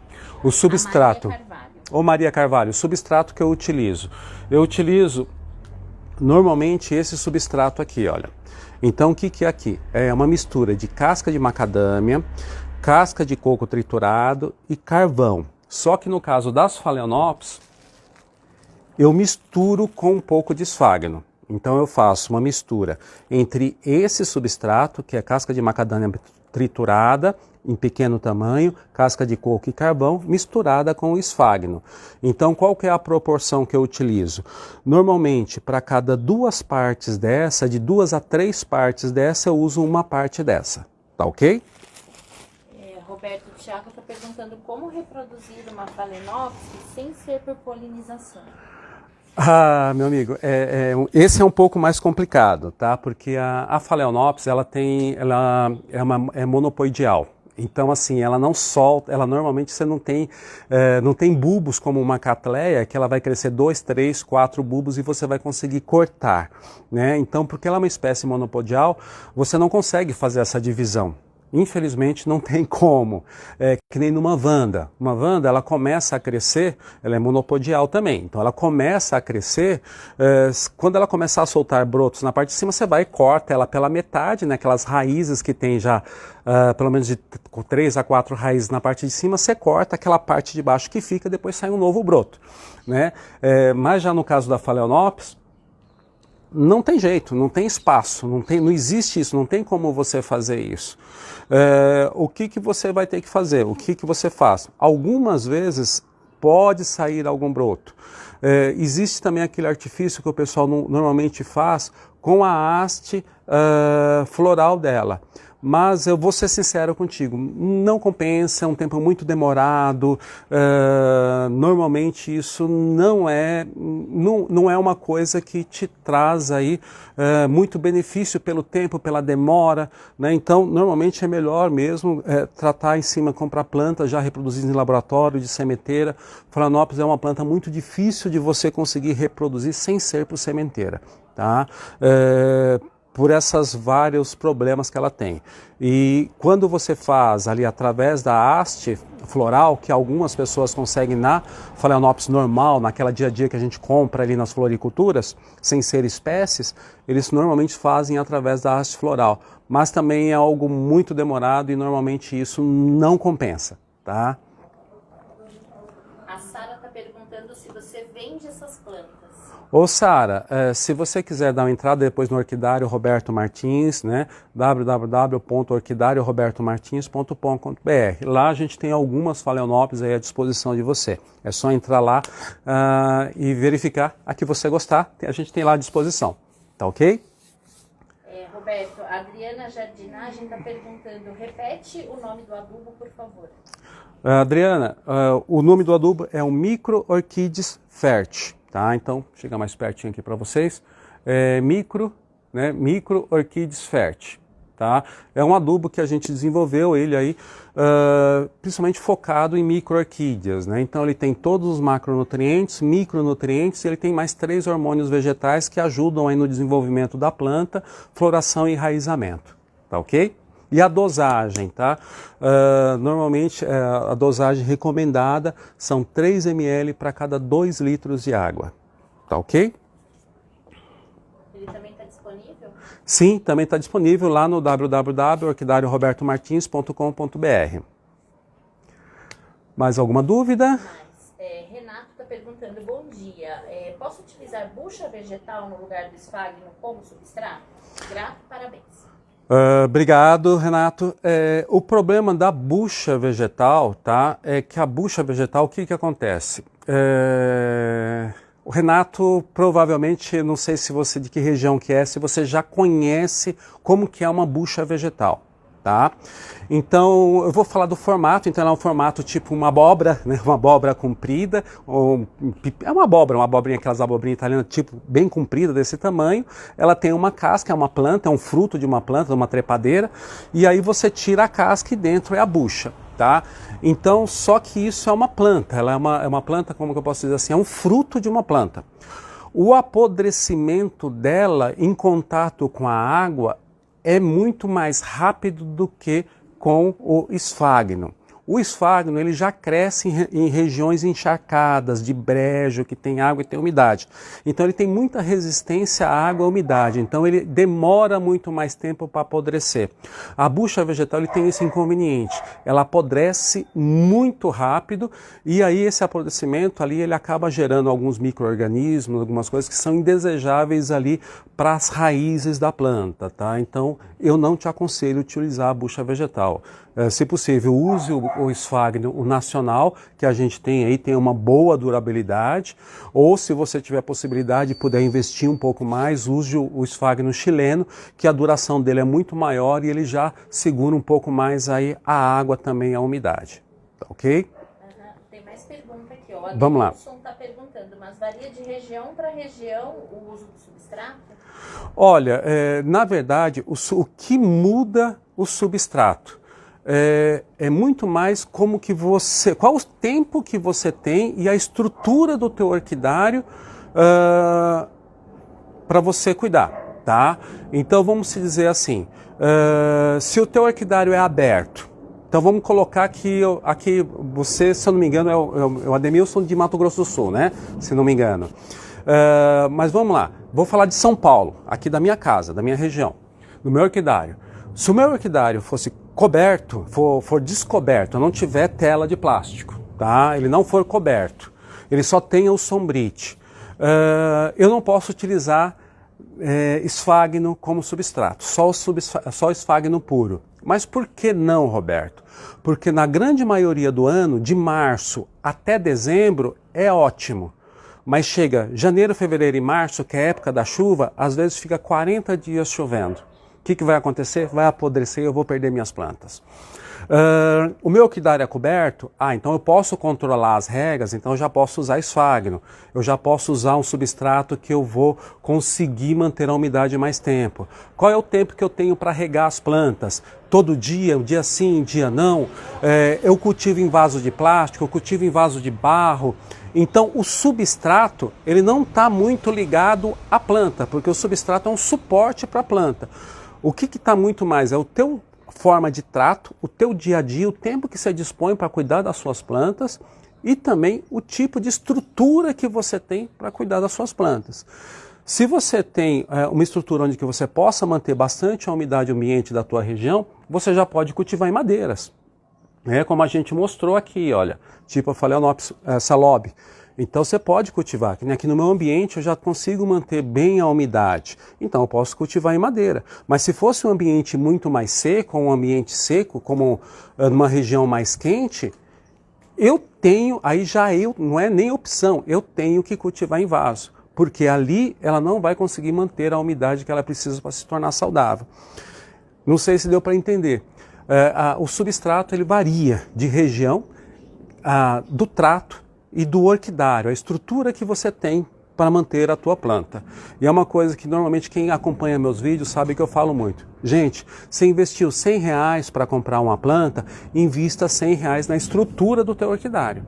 O substrato. Maria Carvalho. Ô Maria Carvalho, o substrato que eu utilizo. Eu utilizo normalmente esse substrato aqui, olha. Então o que é aqui? É uma mistura de casca de macadâmia, casca de coco triturado e carvão. Só que no caso das Phalaenopsis, eu misturo com um pouco de esfagno. Então eu faço uma mistura entre esse substrato, que é casca de macadâmia triturada, em pequeno tamanho, casca de coco e carvão, misturada com o esfagno. Então qual que é a proporção que eu utilizo? Normalmente, para cada 2 partes dessa, de 2 a 3 partes dessa, eu uso uma parte dessa. Tá ok? Roberto Thiago está perguntando como reproduzir uma Phalaenopsis sem ser por polinização. Ah, meu amigo, esse é um pouco mais complicado, tá? Porque a Phalaenopsis, ela é monopoidial. Então, assim, ela não solta, ela normalmente você não tem bulbos como uma catleia, que ela vai crescer 2, 3, 4 bulbos e você vai conseguir cortar, né? Então, porque ela é uma espécie monopodial, você não consegue fazer essa divisão. Infelizmente não tem como, que nem numa Vanda. Uma Vanda, ela começa a crescer, ela é monopodial também, então ela começa a crescer, quando ela começar a soltar brotos na parte de cima, você vai e corta ela pela metade, né, aquelas raízes que tem já, pelo menos de 3 a 4 raízes na parte de cima, você corta aquela parte de baixo que fica, depois sai um novo broto, né? Mas já no caso da Phalaenopsis, não tem jeito, não tem espaço, não existe isso, não tem como você fazer isso. O que você vai ter que fazer? O que você faz? Algumas vezes pode sair algum broto. Existe também aquele artifício que o pessoal normalmente faz com a haste floral dela. mas eu vou ser sincero contigo, não compensa, é um tempo muito demorado, normalmente isso não é uma coisa que te traz aí muito benefício pelo tempo, pela demora, né? Então normalmente é melhor mesmo tratar em cima, comprar plantas já reproduzidas em laboratório, de sementeira. Phalaenopsis é uma planta muito difícil de você conseguir reproduzir sem ser por sementeira, tá? Por esses vários problemas que ela tem. E quando você faz ali através da haste floral, que algumas pessoas conseguem na Phalaenopsis normal, naquela dia a dia que a gente compra ali nas floriculturas, sem ser espécies, eles normalmente fazem através da haste floral. Mas também é algo muito demorado e normalmente isso não compensa, tá? A Sara está perguntando se você vende essas plantas. Ô Sara, se você quiser dar uma entrada depois no Orquidário Roberto Martins, né, www.orquidarioRobertoMartins.com.br. Lá a gente tem algumas Phalaenopsis aí à disposição de você. É só entrar lá e verificar a que você gostar, a gente tem lá à disposição, tá ok? Roberto, a Adriana Jardinagem está perguntando, repete o nome do adubo, por favor. Adriana, o nome do adubo é o Micro Orchids Fert. Tá? Então, chega mais pertinho aqui para vocês. Micro Orchids Fert. Tá? É um adubo que a gente desenvolveu ele aí, principalmente focado em micro-orquídeas, né? Então ele tem todos os macronutrientes, micronutrientes, e ele tem mais 3 hormônios vegetais que ajudam aí no desenvolvimento da planta, floração e enraizamento. Tá ok? E a dosagem, tá? Normalmente a dosagem recomendada são 3 ml para cada 2 litros de água. Tá ok? Ele também está disponível? Sim, também está disponível lá no www.orquidarioRobertoMartins.com.br. Mais alguma dúvida? Renato está perguntando, bom dia, posso utilizar bucha vegetal no lugar do esfagno como substrato? Grato, parabéns. Obrigado, Renato. O problema da bucha vegetal, tá? É que a bucha vegetal, o que acontece? O Renato provavelmente, não sei se você de que região que é, se você já conhece como que é uma bucha vegetal, tá? Então, eu vou falar do formato. Então, ela é um formato tipo uma abóbora, né? Uma abóbora comprida, é uma abobrinha, aquelas abobrinhas italianas, tipo bem comprida, desse tamanho. Ela tem uma casca, é uma planta, é um fruto de uma planta, de uma trepadeira, e aí você tira a casca e dentro é a bucha, tá? Então, só que isso é uma planta, ela é uma planta, como que eu posso dizer assim, é um fruto de uma planta. O apodrecimento dela em contato com a água é muito mais rápido do que com o esfagno. O esfagno ele já cresce em regiões encharcadas, de brejo, que tem água e tem umidade. Então ele tem muita resistência à água e à umidade, então ele demora muito mais tempo para apodrecer. A bucha vegetal ele tem esse inconveniente, ela apodrece muito rápido e aí esse apodrecimento ali ele acaba gerando alguns micro-organismos, algumas coisas que são indesejáveis ali para as raízes da planta, tá? Então eu não te aconselho a utilizar a bucha vegetal. Se possível, use o esfagno, o nacional, que a gente tem aí, tem uma boa durabilidade, ou se você tiver a possibilidade e puder investir um pouco mais, use o esfagno chileno, que a duração dele é muito maior e ele já segura um pouco mais aí a água também, a umidade. Tá ok? Tem mais pergunta aqui, ó. Vamos lá. O Wilson está perguntando, mas varia de região para região o uso do substrato? Olha, na verdade, o que muda o substrato? É muito mais como que você, qual o tempo que você tem e a estrutura do teu orquidário para você cuidar, tá? Então vamos se dizer assim, se o teu orquidário é aberto, então vamos colocar aqui você, se eu não me engano, é o Ademilson de Mato Grosso do Sul, né? Se não me engano. Mas vamos lá, vou falar de São Paulo, aqui da minha casa, da minha região, do meu orquidário. Se o meu orquidário fosse coberto, for descoberto, não tiver tela de plástico, tá? Ele não for coberto, ele só tenha o sombrite, eu não posso utilizar esfagno como substrato, só esfagno puro. Mas por que não, Roberto? Porque na grande maioria do ano, de março até dezembro, é ótimo. Mas chega janeiro, fevereiro e março, que é a época da chuva, às vezes fica 40 dias chovendo. o que vai acontecer? Vai apodrecer e eu vou perder minhas plantas. O meu orquidário é coberto? Então eu posso controlar as regas, então eu já posso usar esfagno, eu já posso usar um substrato que eu vou conseguir manter a umidade mais tempo. Qual é o tempo que eu tenho para regar as plantas? Todo dia, um dia sim, um dia não. Eu cultivo em vaso de plástico, eu cultivo em vaso de barro. Então o substrato, ele não está muito ligado à planta, porque o substrato é um suporte para a planta. O que está muito mais é o teu forma de trato, o teu dia a dia, o tempo que você dispõe para cuidar das suas plantas e também o tipo de estrutura que você tem para cuidar das suas plantas. Se você tem uma estrutura onde que você possa manter bastante a umidade ambiente da tua região, você já pode cultivar em madeiras. Como a gente mostrou aqui, olha, tipo a Phalaenopsis salobe. Então você pode cultivar, aqui no meu ambiente eu já consigo manter bem a umidade, então eu posso cultivar em madeira. Mas se fosse um ambiente muito mais seco, um ambiente seco, como numa região mais quente, eu tenho, não é nem opção, eu tenho que cultivar em vaso, porque ali ela não vai conseguir manter a umidade que ela precisa para se tornar saudável. Não sei se deu para entender. O substrato ele varia de região, do trato, e do orquidário, a estrutura que você tem para manter a tua planta. E é uma coisa que normalmente quem acompanha meus vídeos sabe que eu falo muito. Gente, você investiu R$100 para comprar uma planta, invista R$100 na estrutura do teu orquidário.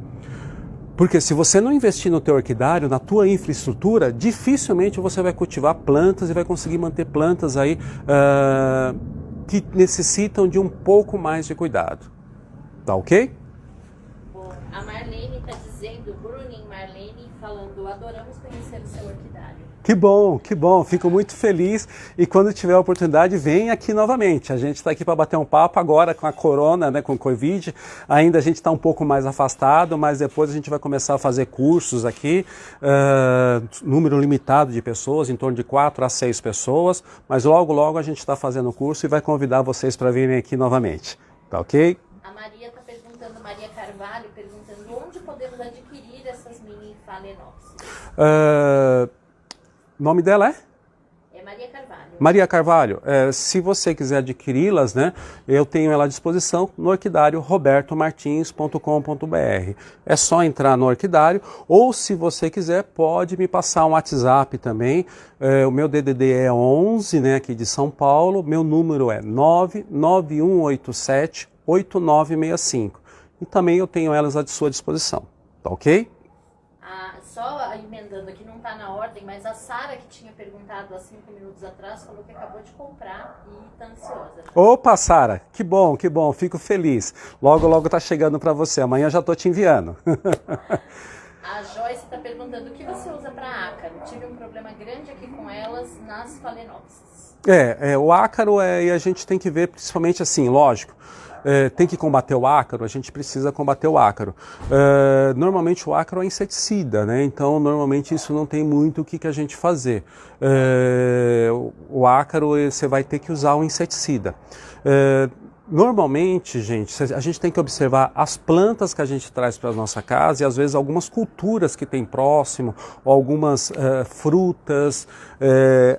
Porque se você não investir no teu orquidário, na tua infraestrutura, dificilmente você vai cultivar plantas e vai conseguir manter plantas aí que necessitam de um pouco mais de cuidado. Tá ok? Bom, a Marlene está dizendo, Bruning Marlene, falando, adoramos conhecer o seu orquidário. Que bom, fico muito feliz e quando tiver a oportunidade, vem aqui novamente. A gente está aqui para bater um papo agora com a corona, né, com o Covid, ainda a gente está um pouco mais afastado, mas depois a gente vai começar a fazer cursos aqui, número limitado de pessoas, em torno de 4 a 6 pessoas, mas logo a gente está fazendo o curso e vai convidar vocês para virem aqui novamente, tá ok? A Maria está perguntando, Maria Carvalho, perguntando onde podemos adquirir essas mini Phalaenopsis. O nome dela é? É Maria Carvalho. Maria Carvalho. Se você quiser adquiri-las, né, eu tenho ela à disposição no orquidário robertomartins.com.br. É só entrar no orquidário ou, se você quiser, pode me passar um WhatsApp também. O meu DDD é 11, né, aqui de São Paulo. Meu número é 99187-8965. E também eu tenho elas à sua disposição. Tá ok? Só emendando aqui, não está na ordem, mas a Sara, que tinha perguntado há 5 minutos atrás, falou que acabou de comprar e está ansiosa. Opa, Sara, que bom, fico feliz. Logo está chegando para você, amanhã já estou te enviando. A Joyce está perguntando o que você usa para ácaro. Tive um problema grande aqui com elas nas Phalaenopsis. O ácaro e a gente tem que ver principalmente assim, lógico. Tem que combater o ácaro, a gente precisa combater o ácaro. Normalmente o ácaro é inseticida, né? Então normalmente isso não tem muito o que a gente fazer. O ácaro você vai ter que usar um inseticida. Normalmente, gente, a gente tem que observar as plantas que a gente traz para a nossa casa e às vezes algumas culturas que tem próximo, ou algumas frutas.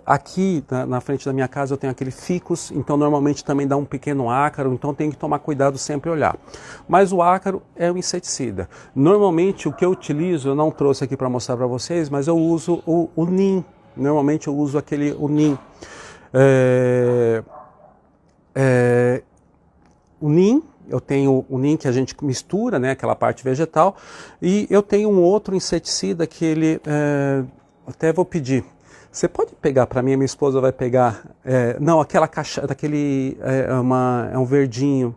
Aqui na frente da minha casa eu tenho aquele ficus, então normalmente também dá um pequeno ácaro, então tem que tomar cuidado sempre olhar. Mas o ácaro é um inseticida. Normalmente o que eu utilizo, eu não trouxe aqui para mostrar para vocês, mas eu uso o NIM. Normalmente eu uso o NIM. O NIM, eu tenho o NIM que a gente mistura, né, aquela parte vegetal, e eu tenho um outro inseticida que ele, até vou pedir, você pode pegar para mim, minha esposa vai pegar, não, aquela caixa, é um verdinho,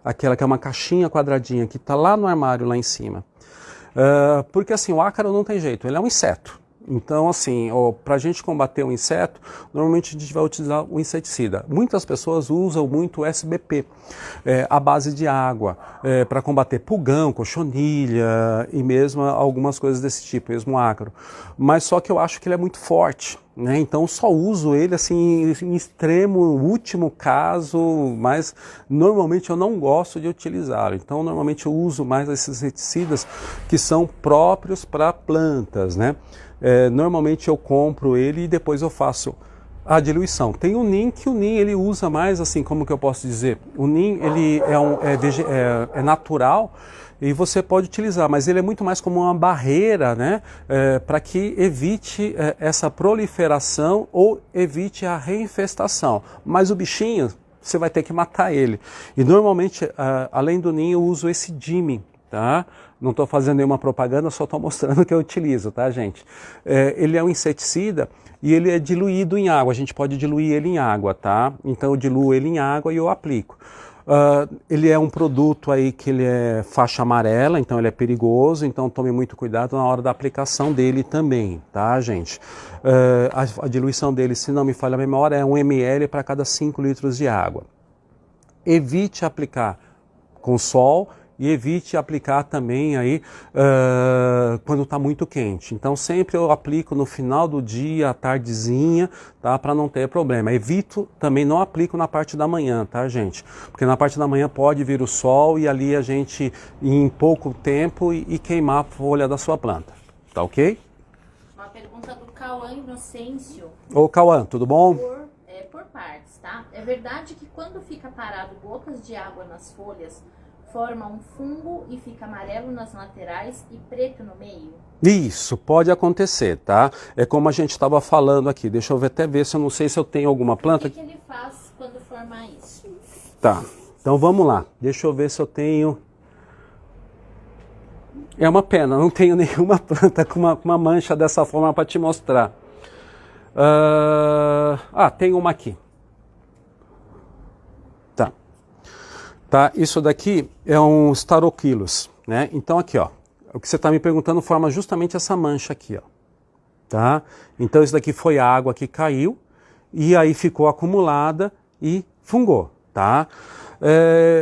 aquela que é uma caixinha quadradinha, que está lá no armário, lá em cima. Porque assim, o ácaro não tem jeito, ele é um inseto. Então, assim, para a gente combater o inseto, normalmente a gente vai utilizar o inseticida. Muitas pessoas usam muito o SBP, à base de água, para combater pulgão, cochonilha e mesmo algumas coisas desse tipo, mesmo ácaro. Mas só que eu acho que ele é muito forte, né? Então só uso ele assim em extremo, último caso, mas normalmente eu não gosto de utilizá-lo. Então normalmente eu uso mais esses inseticidas que são próprios para plantas, né? Normalmente eu compro ele e depois eu faço a diluição. Tem o NIM, que o NIM ele usa mais assim, como que eu posso dizer? O NIM ele é natural e você pode utilizar, mas ele é muito mais como uma barreira, né? Para que evite essa proliferação ou evite a reinfestação. Mas o bichinho, você vai ter que matar ele. E normalmente, além do NIM, eu uso esse Dimin, tá? Não estou fazendo nenhuma propaganda, só estou mostrando o que eu utilizo, tá, gente? Ele é um inseticida e ele é diluído em água. A gente pode diluir ele em água, tá? Então eu diluo ele em água e eu aplico. Ele é um produto aí que ele é faixa amarela, então ele é perigoso, então tome muito cuidado na hora da aplicação dele também, tá, gente? A diluição dele, se não me falha a memória, é 1 ml para cada 5 litros de água. Evite aplicar com sol e evite aplicar também aí quando está muito quente. Então sempre eu aplico no final do dia, à tardezinha, tá? Para não ter problema. Evito também, não aplico na parte da manhã, tá, gente? Porque na parte da manhã pode vir o sol e ali a gente, em pouco tempo, e queimar a folha da sua planta. Tá ok? Uma pergunta do Cauã Inocêncio. Ô Cauã, tudo bom? Por partes, tá? É verdade que quando fica parado gotas de água nas folhas, forma um fungo e fica amarelo nas laterais e preto no meio? Isso, pode acontecer, tá? É como a gente estava falando aqui. Deixa eu até ver se eu não sei se eu tenho alguma planta. O que ele faz quando formar isso? Tá, então vamos lá. Deixa eu ver se eu tenho... É uma pena, não tenho nenhuma planta com uma mancha dessa forma para te mostrar. Tem uma aqui. Tá, isso daqui é um Starochilus, né? Então aqui, ó, o que você está me perguntando forma justamente essa mancha aqui, ó, tá? Então isso daqui foi a água que caiu e aí ficou acumulada e fungou, tá?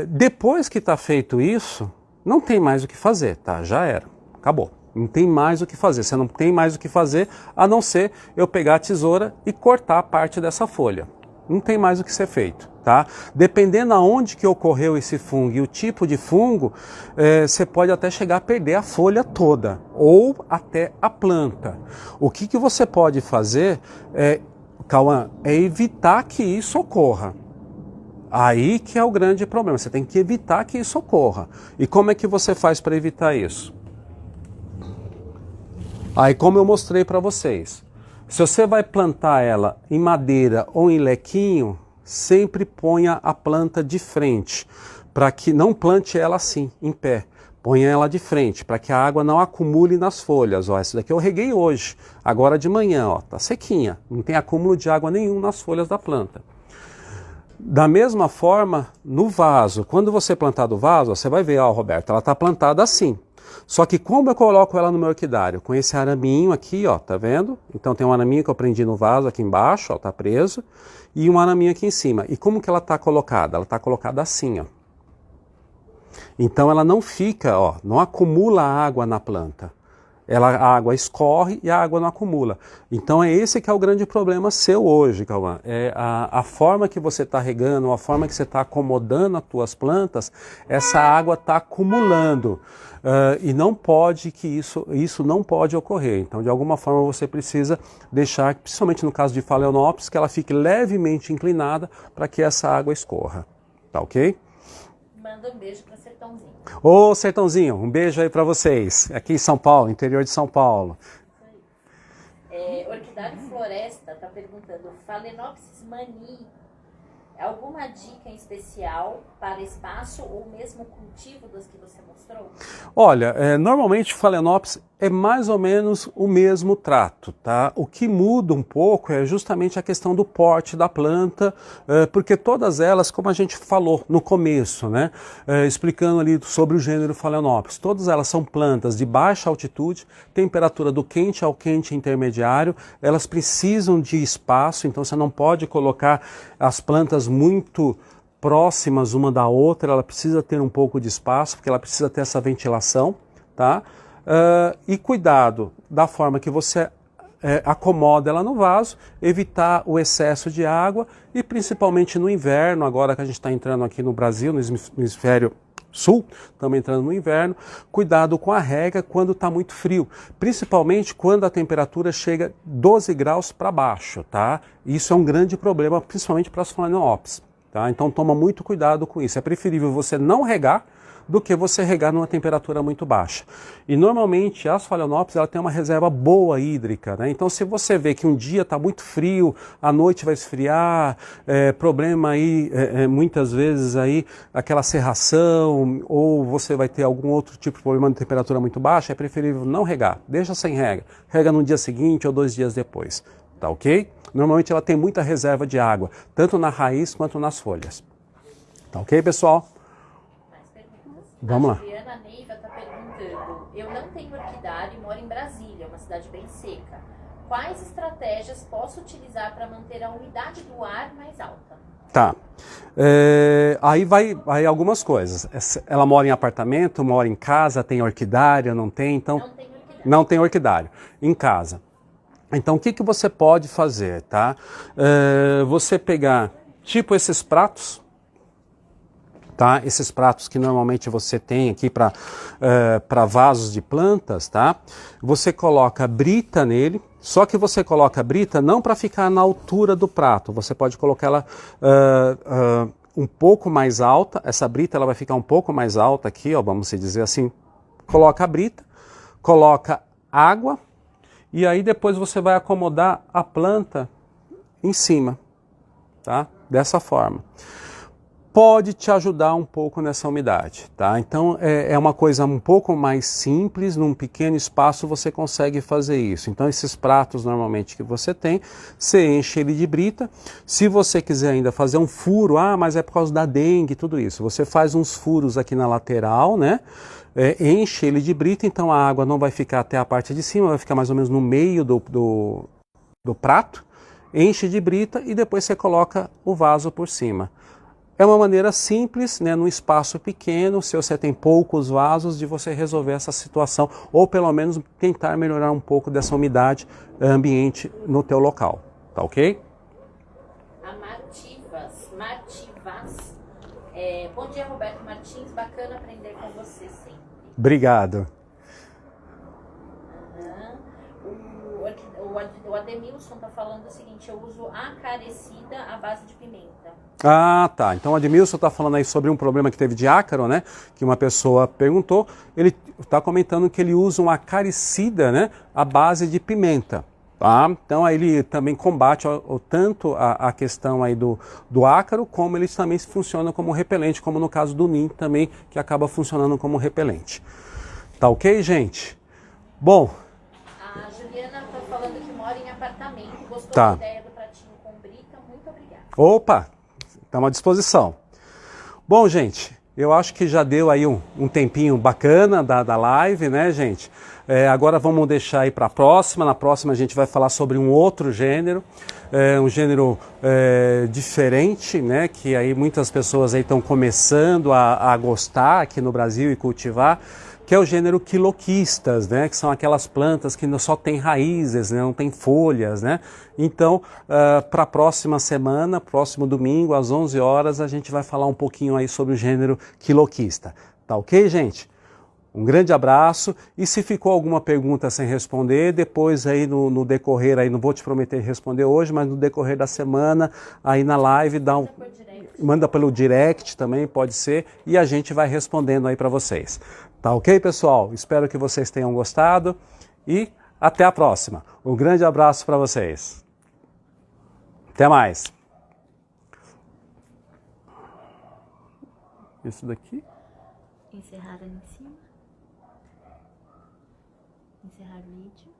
Depois que está feito isso, não tem mais o que fazer, tá? Já era, acabou. Não tem mais o que fazer, você não tem mais o que fazer a não ser eu pegar a tesoura e cortar parte dessa folha. Não tem mais o que ser feito, tá? Dependendo aonde que ocorreu esse fungo e o tipo de fungo, você pode até chegar a perder a folha toda ou até a planta. O que você pode fazer, Cauã, é evitar que isso ocorra. Aí que é o grande problema, você tem que evitar que isso ocorra. E como é que você faz para evitar isso? Aí como eu mostrei para vocês. Se você vai plantar ela em madeira ou em lequinho, sempre ponha a planta de frente, para que não plante ela assim, em pé. Ponha ela de frente, para que a água não acumule nas folhas. Ó, essa daqui eu reguei hoje, agora de manhã, ó, tá sequinha, não tem acúmulo de água nenhum nas folhas da planta. Da mesma forma, no vaso, quando você plantar do vaso, você vai ver, ó, Roberto, ela está plantada assim. Só que como eu coloco ela no meu orquidário? Com esse araminho aqui, ó, tá vendo? Então tem um araminho que eu prendi no vaso aqui embaixo, ó, tá preso, e um araminho aqui em cima. E como que ela tá colocada? Ela tá colocada assim, ó. Então ela não fica, ó, não acumula água na planta. A água escorre e a água não acumula. Então é esse que é o grande problema seu hoje, Cauã. É a forma que você está regando, a forma que você está acomodando as tuas plantas, essa água está acumulando. E não pode que isso não pode ocorrer. Então, de alguma forma, você precisa deixar, principalmente no caso de Phalaenopsis, que ela fique levemente inclinada para que essa água escorra. Tá ok? Manda um beijo para Sertãozinho. Ô, Sertãozinho, um beijo aí para vocês. Aqui em São Paulo, interior de São Paulo. Orquidário Floresta está perguntando, Phalaenopsis mani, alguma dica em especial para espaço ou mesmo cultivo das que você mostrou? Olha, normalmente Phalaenopsis é mais ou menos o mesmo trato, tá? O que muda um pouco é justamente a questão do porte da planta, porque todas elas, como a gente falou no começo, né? Explicando ali sobre o gênero Phalaenopsis, todas elas são plantas de baixa altitude, temperatura do quente ao quente intermediário, elas precisam de espaço, então você não pode colocar as plantas muito próximas uma da outra, ela precisa ter um pouco de espaço, porque ela precisa ter essa ventilação, tá? E cuidado da forma que você acomoda ela no vaso, evitar o excesso de água e principalmente no inverno, agora que a gente está entrando aqui no Brasil, no hemisfério sul, estamos entrando no inverno, cuidado com a rega quando está muito frio, principalmente quando a temperatura chega 12 graus para baixo, tá? Isso é um grande problema, principalmente para as Phalaenopsis, tá? Então toma muito cuidado com isso, é preferível você não regar do que você regar numa temperatura muito baixa. E normalmente as Phalaenopsis ela tem uma reserva boa hídrica, né? Então se você vê que um dia está muito frio, à noite vai esfriar, problema aí muitas vezes aí aquela serração, ou você vai ter algum outro tipo de problema de temperatura muito baixa, é preferível não regar, deixa sem rega, rega no dia seguinte ou 2 dias depois, tá ok? Normalmente ela tem muita reserva de água, tanto na raiz quanto nas folhas, tá ok, pessoal? Vamos lá. A Juliana Neiva está perguntando, eu não tenho orquidário e moro em Brasília, uma cidade bem seca. Quais estratégias posso utilizar para manter a umidade do ar mais alta? Tá. Aí algumas coisas. Ela mora em apartamento, mora em casa, tem orquidária, não tem? Então, não tem orquidário. Não tem orquidário. Em casa. Então, o que você pode fazer, tá? Você pegar, tipo esses pratos, tá? Esses pratos que normalmente você tem aqui para vasos de plantas, tá? Você coloca brita nele, só que você coloca a brita não para ficar na altura do prato, você pode colocar ela um pouco mais alta, essa brita ela vai ficar um pouco mais alta aqui, ó, vamos dizer assim, coloca a brita, coloca água e aí depois você vai acomodar a planta em cima, tá? Dessa forma. Pode te ajudar um pouco nessa umidade, tá? Então é uma coisa um pouco mais simples, num pequeno espaço você consegue fazer isso. Então esses pratos normalmente que você tem, você enche ele de brita. Se você quiser ainda fazer um furo, mas é por causa da dengue, tudo isso. Você faz uns furos aqui na lateral, né? Enche ele de brita, então a água não vai ficar até a parte de cima, vai ficar mais ou menos no meio do prato. Enche de brita e depois você coloca o vaso por cima. É uma maneira simples, né, num espaço pequeno, se você tem poucos vasos, de você resolver essa situação, ou pelo menos tentar melhorar um pouco dessa umidade ambiente no teu local, tá ok? A Martivas. Bom dia, Roberto Martins, bacana aprender com você sempre. Obrigado. O Ademilson está falando o seguinte, eu uso acarecida à base de pimenta. Ah, tá. Então o Ademilson está falando aí sobre um problema que teve de ácaro, né? Que uma pessoa perguntou. Ele está comentando que ele usa uma acaricida, né? À base de pimenta. Tá? Então aí ele também combate tanto a questão aí do ácaro, como ele também funciona como repelente, como no caso do NIM também, que acaba funcionando como repelente. Tá ok, gente? Bom. A Juliana está falando que mora em apartamento, gostou Tá. da ideia do pratinho com brita, muito obrigada. Opa, estamos à disposição. Bom, gente, eu acho que já deu aí um tempinho bacana da live, né, gente? Agora vamos deixar aí para a próxima. Na próxima a gente vai falar sobre um outro gênero, um gênero diferente, né? Que aí muitas pessoas aí estão começando a gostar aqui no Brasil e cultivar, que é o gênero quiloquistas, né? Que são aquelas plantas que só tem raízes, né? Não tem folhas, né? Então, para a próxima semana, próximo domingo, às 11 horas, a gente vai falar um pouquinho aí sobre o gênero quiloquista. Tá ok, gente? Um grande abraço, e se ficou alguma pergunta sem responder, depois aí no decorrer, aí não vou te prometer responder hoje, mas no decorrer da semana, aí na live, manda pelo direct também, pode ser, e a gente vai respondendo aí para vocês. Tá ok, pessoal? Espero que vocês tenham gostado e até a próxima. Um grande abraço para vocês. Até mais. Isso daqui? Encerrar ali em cima. Encerrar o vídeo.